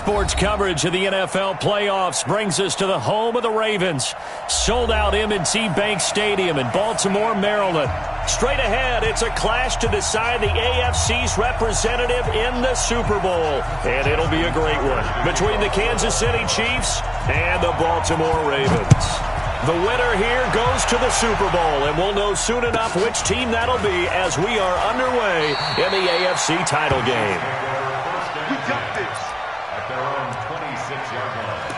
Sports coverage of the NFL playoffs brings us to the home of the Ravens. Sold-out M&T Bank Stadium in Baltimore, Maryland. Straight ahead, it's a clash to decide the AFC's representative in the Super Bowl. And it'll be a great one between the Kansas City Chiefs and the Baltimore Ravens. The winner here goes to the Super Bowl, and we'll know soon enough which team that'll be as we are underway in the AFC title game. We got this at their own 26-yard line.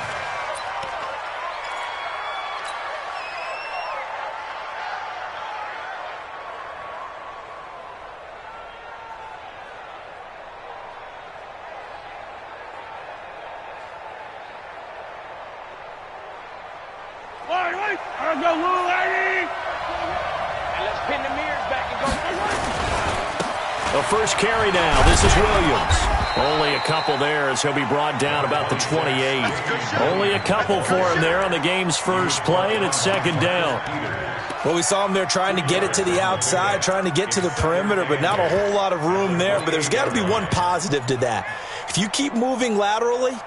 Let's go, little lady! And let's pin the mirrors back and go. The first carry now. This is Williams. Only a couple there as he'll be brought down about the 28. Only a couple for him there on the game's first play, and it's second down. Well, we saw him there trying to get it to the outside, trying to get to the perimeter, but not a whole lot of room there. But there's got to be one positive to that. If you keep moving laterally,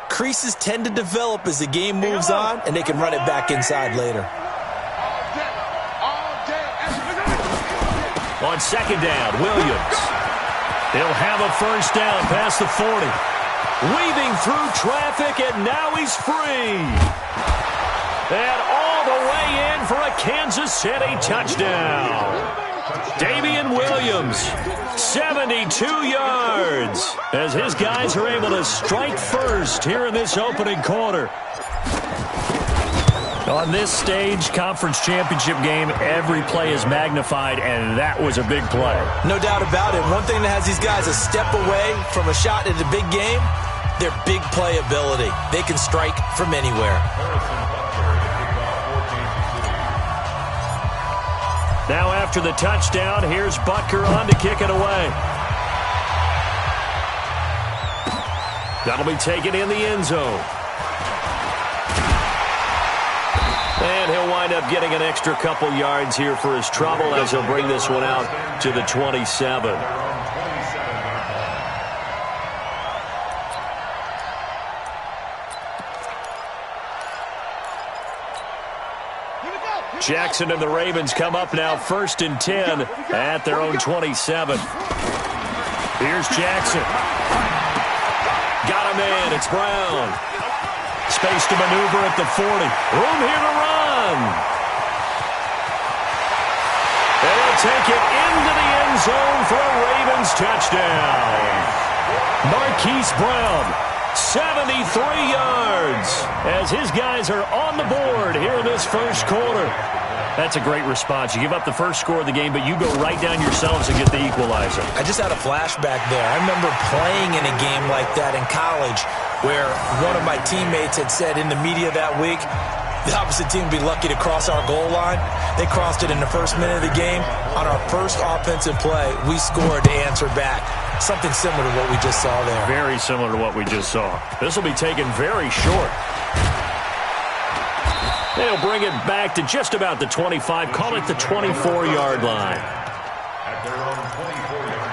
creases tend to develop as the game moves on, and they can run it back inside later. On second down, Williams. He'll have a first down past the 40. Weaving through traffic, and now he's free. And all the way in for a Kansas City touchdown. Damian Williams, 72 yards, as his guys are able to strike first here in this opening quarter. On this stage, conference championship game, every play is magnified, and that was a big play. No doubt about it. One thing that has these guys a step away from a shot at a big game, their big play ability. They can strike from anywhere. Now after the touchdown, here's Butker on to kick it away. That'll be taken in the end zone. And he'll wind up getting an extra couple yards here for his trouble as he'll bring this one out to the 27. Jackson and the Ravens come up now 1st and 10 at their own 27. Here's Jackson. Got a man. It's Brown. Space to maneuver at the 40. Room here to run. They'll take it into the end zone for a Ravens touchdown. Marquise Brown, 73 yards, as his guys are on the board here in this first quarter. That's a great response. You give up the first score of the game, but you go right down yourselves and get the equalizer. I just had a flashback there. I remember playing in a game like that in college where one of my teammates had said in the media that week, the opposite team would be lucky to cross our goal line. They crossed it in the first minute of the game. On our first offensive play, we scored to answer back. Something similar to what we just saw there. Very similar to what we just saw. This will be taken very short. They'll bring it back to just about the 25. Call it the 24-yard line. At their own 24-yard line.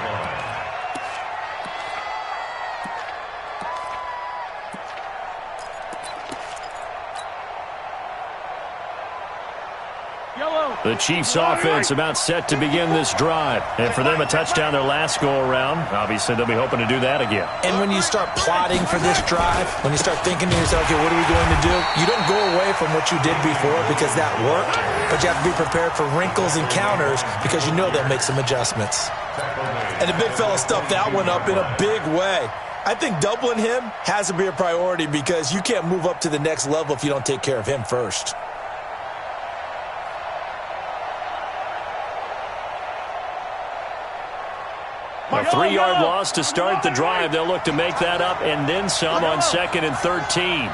The Chiefs offense about set to begin this drive. And for them, a touchdown their last go-around. Obviously, they'll be hoping to do that again. And when you start plotting for this drive, when you start thinking to yourself, okay, what are we going to do? You don't go away from what you did before because that worked, but you have to be prepared for wrinkles and counters because you know they'll make some adjustments. And the big fella stuffed that one up in a big way. I think doubling him has to be a priority because you can't move up to the next level if you don't take care of him first. A 3-yard loss to start the drive. They'll look to make that up and then some on 2nd and 13.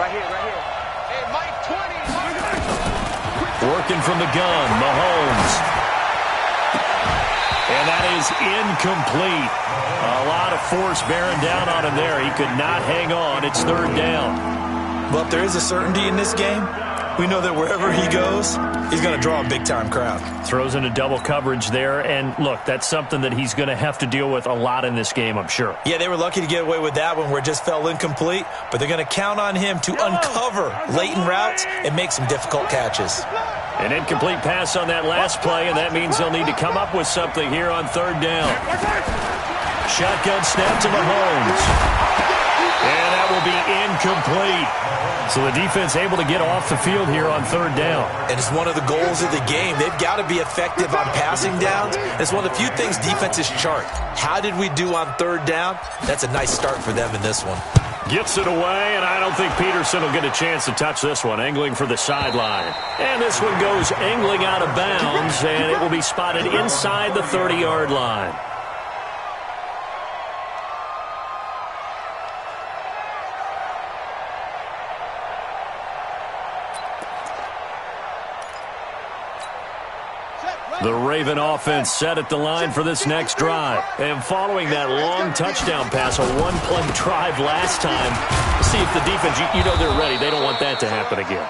Right here. Hey, Mike 20. Working from the gun, Mahomes. And that is incomplete. A lot of force bearing down on him there. He could not hang on. It's 3rd down. Well, if there is a certainty in this game, We know that wherever he goes, he's going to draw a big-time crowd. Throws into double coverage there, and look, that's something that he's going to have to deal with a lot in this game, I'm sure. Yeah, they were lucky to get away with that one where it just fell incomplete, but they're going to count on him to uncover latent routes and make some difficult catches. An incomplete pass on that last play, and that means they'll need to come up with something here on third down. Shotgun snap to Mahomes. And that will be incomplete. So the defense able to get off the field here on third down. And it's one of the goals of the game. They've got to be effective on passing downs. It's one of the few things defenses chart. How did we do on third down? That's a nice start for them in this one. Gets it away, and I don't think Peterson will get a chance to touch this one. Angling for the sideline. And this one goes angling out of bounds, and it will be spotted inside the 30-yard line. The Raven offense set at the line for this next drive. And following that long touchdown pass, a one-play drive last time, see if the defense, you know they're ready. They don't want that to happen again.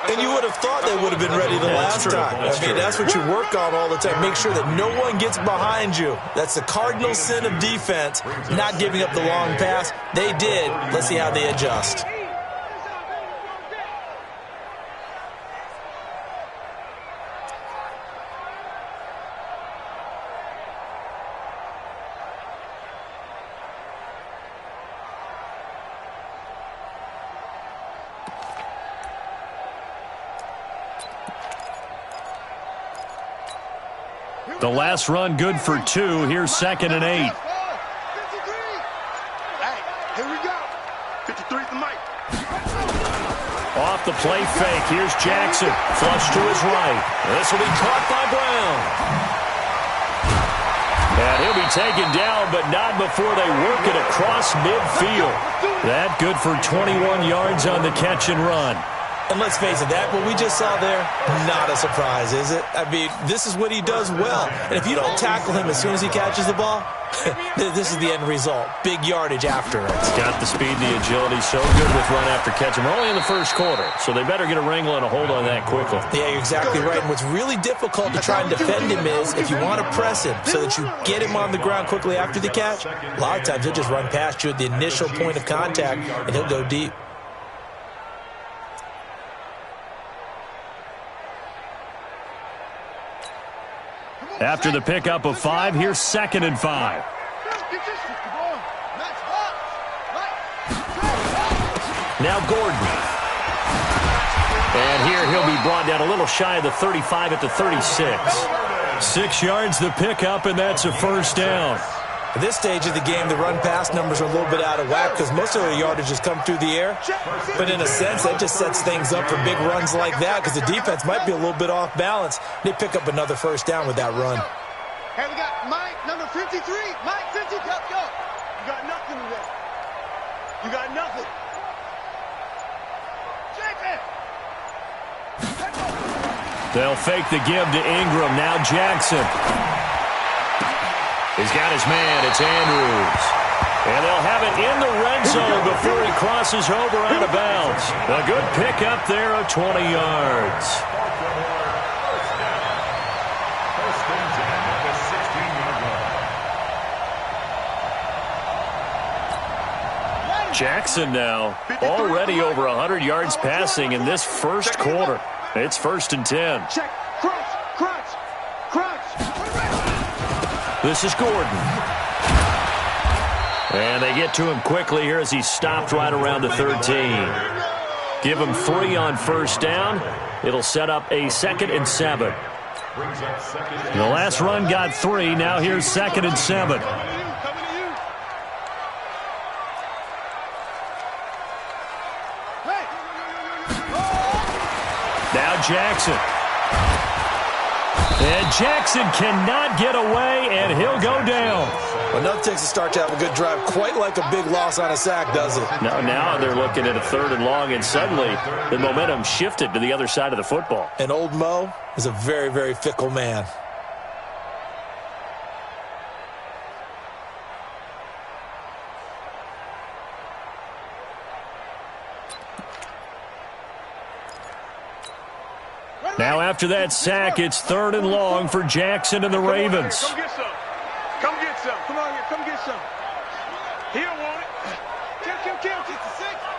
And you would have thought they would have been ready the last time. That's what you work on all the time. Make sure that no one gets behind you. That's the cardinal sin of defense, not giving up the long pass. They did. Let's see how they adjust. The last run good for 2. Here's 2nd and 8. Hey, here we go. 53 to Mike. Off the play fake. Here's Jackson. Flush to his right. This will be caught by Brown. And he'll be taken down, but not before they work it across midfield. That good for 21 yards on the catch and run. And let's face it, that what we just saw there, not a surprise, is it? I mean, this is what he does well. And if you don't tackle him as soon as he catches the ball, this is the end result. Big yardage after it. He's got the speed, the agility, so good with run after catch. And we're only in the first quarter, so they better get a wrangle and a hold on that quickly. Yeah, you're exactly right. And what's really difficult to try and defend him is if you want to press him so that you get him on the ground quickly after the catch, a lot of times he'll just run past you at the initial point of contact, and he'll go deep. After the pickup of 5, here's 2nd and 5. Now Gordon. And here he'll be brought down a little shy of the 35 at the 36. 6 yards the pickup, and that's a first down. At this stage of the game, the run-pass numbers are a little bit out of whack because most of the yardage has come through the air. But in a sense, that just sets things up for big runs like that because the defense might be a little bit off balance. They pick up another first down with that run. Hey, we got Mike, number 53. Mike, 50, let's go. You got nothing today. You got nothing. They'll fake the give to Ingram. Now Jackson. He's got his man. It's Andrews. And they'll have it in the red zone before he crosses over out of bounds. A good pickup there of 20 yards. Jackson now already over 100 yards passing in this first quarter. It's 1st and 10. Check, crunch. This is Gordon. And they get to him quickly here as he's stopped right around the 13. Give him 3 on first down. It'll set up a 2nd and 7. The last run got 3. Now here's 2nd and 7. Now Jackson. And Jackson cannot get away, and he'll go down. Well, nothing takes a start to have a good drive quite like a big loss on a sack, does it? Now they're looking at a 3rd and long, and suddenly the momentum shifted to the other side of the football. And old Mo is a very, very fickle man. Now after that sack, it's 3rd and long for Jackson and the Ravens. Come get some. Come get some. Come on here. Come get some. He don't want it. Kill. 66.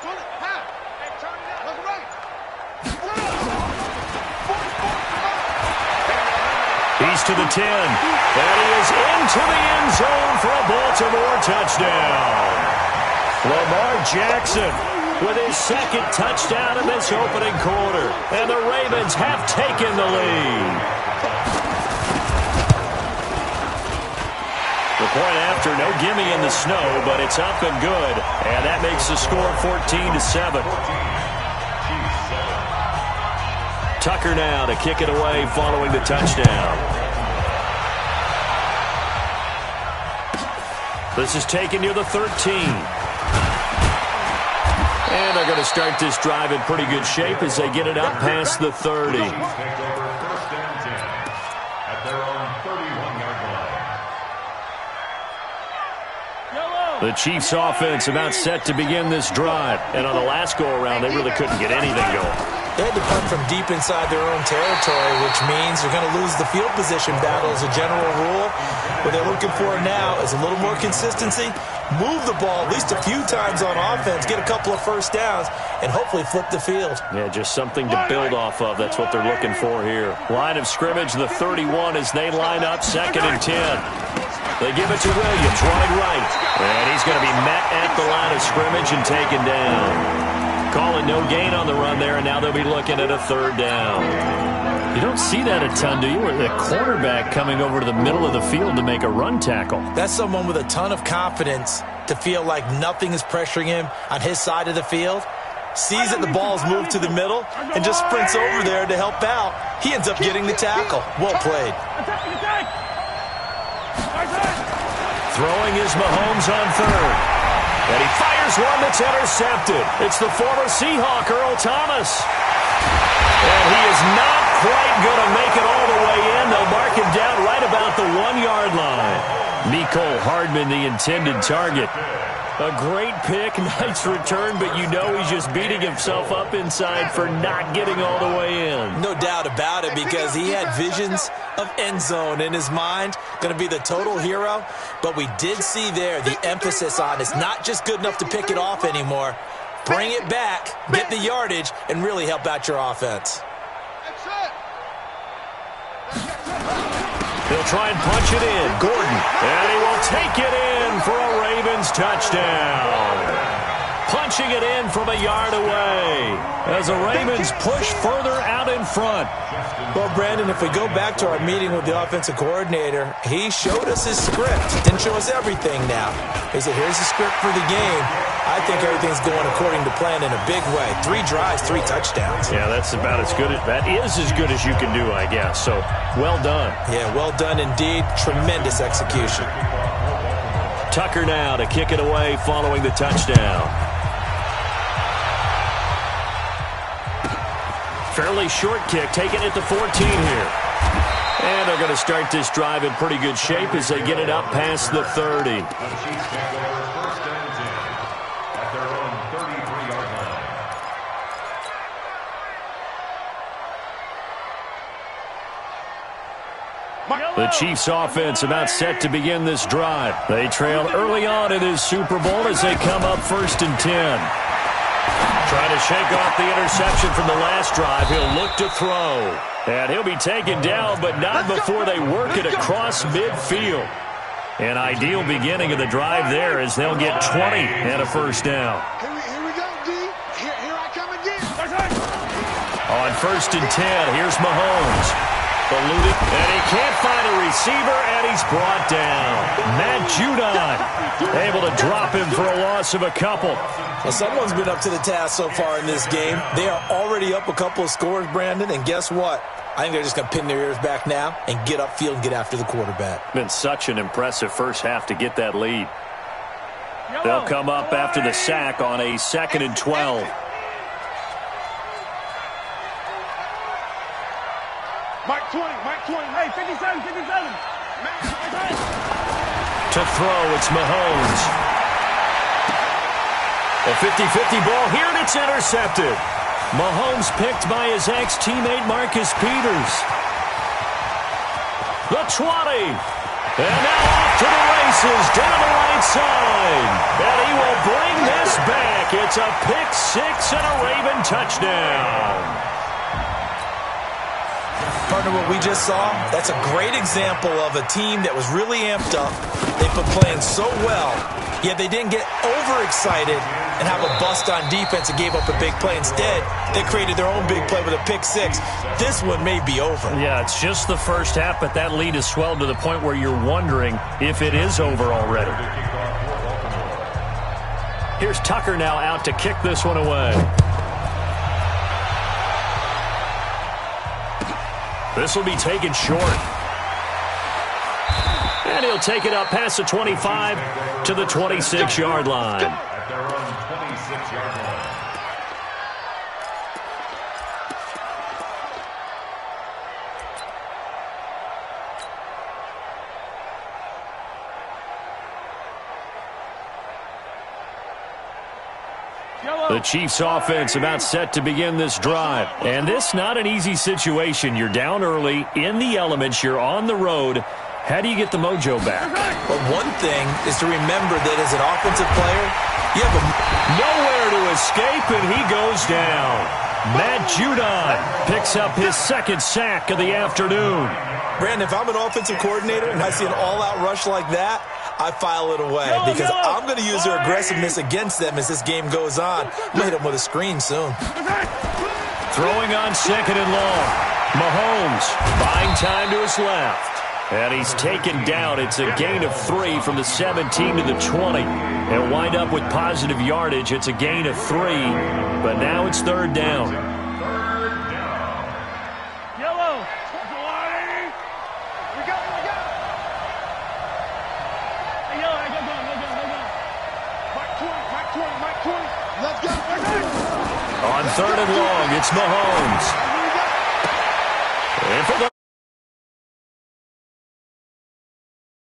Pull it. High. Hey, turn it up. Look right. He's to the 10. And he is into the end zone for a Baltimore touchdown. Lamar Jackson with his 2nd touchdown in this opening quarter. And the Ravens have taken the lead. The point after, no gimme in the snow, but it's up and good. And that makes the score 14-7. Tucker now to kick it away following the touchdown. This is taken near the 13. And they're going to start this drive in pretty good shape as they get it up past the 30. Take over 1st and 10 at their own 31-yard line. The Chiefs offense about set to begin this drive. And on the last go-around, they really couldn't get anything going. They had to punt from deep inside their own territory, which means they're going to lose the field position battle as a general rule. What they're looking for now is a little more consistency, move the ball at least a few times on offense, get a couple of first downs, and hopefully flip the field. Yeah, just something to build off of. That's what they're looking for here. Line of scrimmage, the 31 as they line up 2nd and 10. They give it to Williams, running right. And he's going to be met at the line of scrimmage and taken down. Calling no gain on the run there, and now they'll be looking at a 3rd down. You don't see that a ton, do you? Where the quarterback coming over to the middle of the field to make a run tackle. That's someone with a ton of confidence to feel like nothing is pressuring him on his side of the field. Sees that the ball's moved to the middle and just sprints over there to help out. He ends up getting the tackle. Well played. Throwing is Mahomes on 3rd. And he fires one that's intercepted. It's the former Seahawk, Earl Thomas. And he is not quite going to make it all the way in. They'll mark him down right about the 1-yard line. Mecole Hardman, the intended target. A great pick, nice return, but you know he's just beating himself up inside for not getting all the way in. No doubt about it, because he had visions of end zone in his mind, going to be the total hero. But we did see there the emphasis on it's not just good enough to pick it off anymore. Bring it back, get the yardage, and really help out your offense. He'll try and punch it in. Gordon. And he will take it in for a Ravens touchdown. Punching it in from a yard away as the Ravens push further out in front. Well, Brandon, if we go back to our meeting with the offensive coordinator, he showed us his script. Didn't show us everything now. He said, here's the script for the game. I think everything's going according to plan in a big way. 3 drives, 3 touchdowns. Yeah, that's about as good. That is as good as you can do, I guess. So, well done. Yeah, well done indeed. Tremendous execution. Tucker now to kick it away following the touchdown. Fairly short kick, taking it to 14 here. And they're going to start this drive in pretty good shape as they get it up past the 30. The Chiefs offense about set to begin this drive. They trail early on in this Super Bowl as they come up 1st and 10. Trying to shake off the interception from the last drive. He'll look to throw. And he'll be taken down, but not before they work it across midfield. An ideal beginning of the drive there as they'll get 20 and a 1st down. Here we go, D. Here I come again. On 1st and 10, here's Mahomes. Eluded, and he can't find a receiver, and he's brought down. Matt Judon able to drop him for a loss of a couple. Well, someone's been up to the task so far in this game. They are already up a couple of scores, Brandon, and guess what? I think they're just going to pin their ears back now and get upfield and get after the quarterback. Been such an impressive first half to get that lead. They'll come up after the sack on a 2nd and 12. Mike 20, hey, 57. To throw, it's Mahomes. A 50-50 ball here, and it's intercepted. Mahomes picked by his ex-teammate Marcus Peters. The 20. And now off to the races down the right side. And he will bring this back. It's a pick six and a Raven touchdown. Partner, what we just saw, that's a great example of a team that was really amped up. They've been playing so well, yet they didn't get overexcited and have a bust on defense and gave up a big play. Instead, they created their own big play with a pick six. This one may be over. Yeah, it's just the first half, but that lead has swelled to the point where you're wondering if it is over already. Here's Tucker now out to kick this one away. This will be taken short. And he'll take it up past the 25 to the 26-yard line. At their own 26-yard line. The Chiefs offense about set to begin this drive. And this not an easy situation. You're down early, in the elements, you're on the road. How do you get the mojo back? Well, one thing is to remember that as an offensive player, you have nowhere to escape, and he goes down. Matt Judon picks up his second sack of the afternoon. Brandon, if I'm an offensive coordinator and I see an all-out rush like that, I file it away because I'm going to use their aggressiveness against them as this game goes on. I'm going to hit them with a screen soon. Throwing on second and long. Mahomes buying time to his left. And he's taken down. It's a gain of 3 from the 17 to the 20. And wind up with positive yardage. It's a gain of 3. But now it's third down. Yellow. We go. Hey, yellow, go. Mike 20. Let's go. On third and long, it's Mahomes. And for the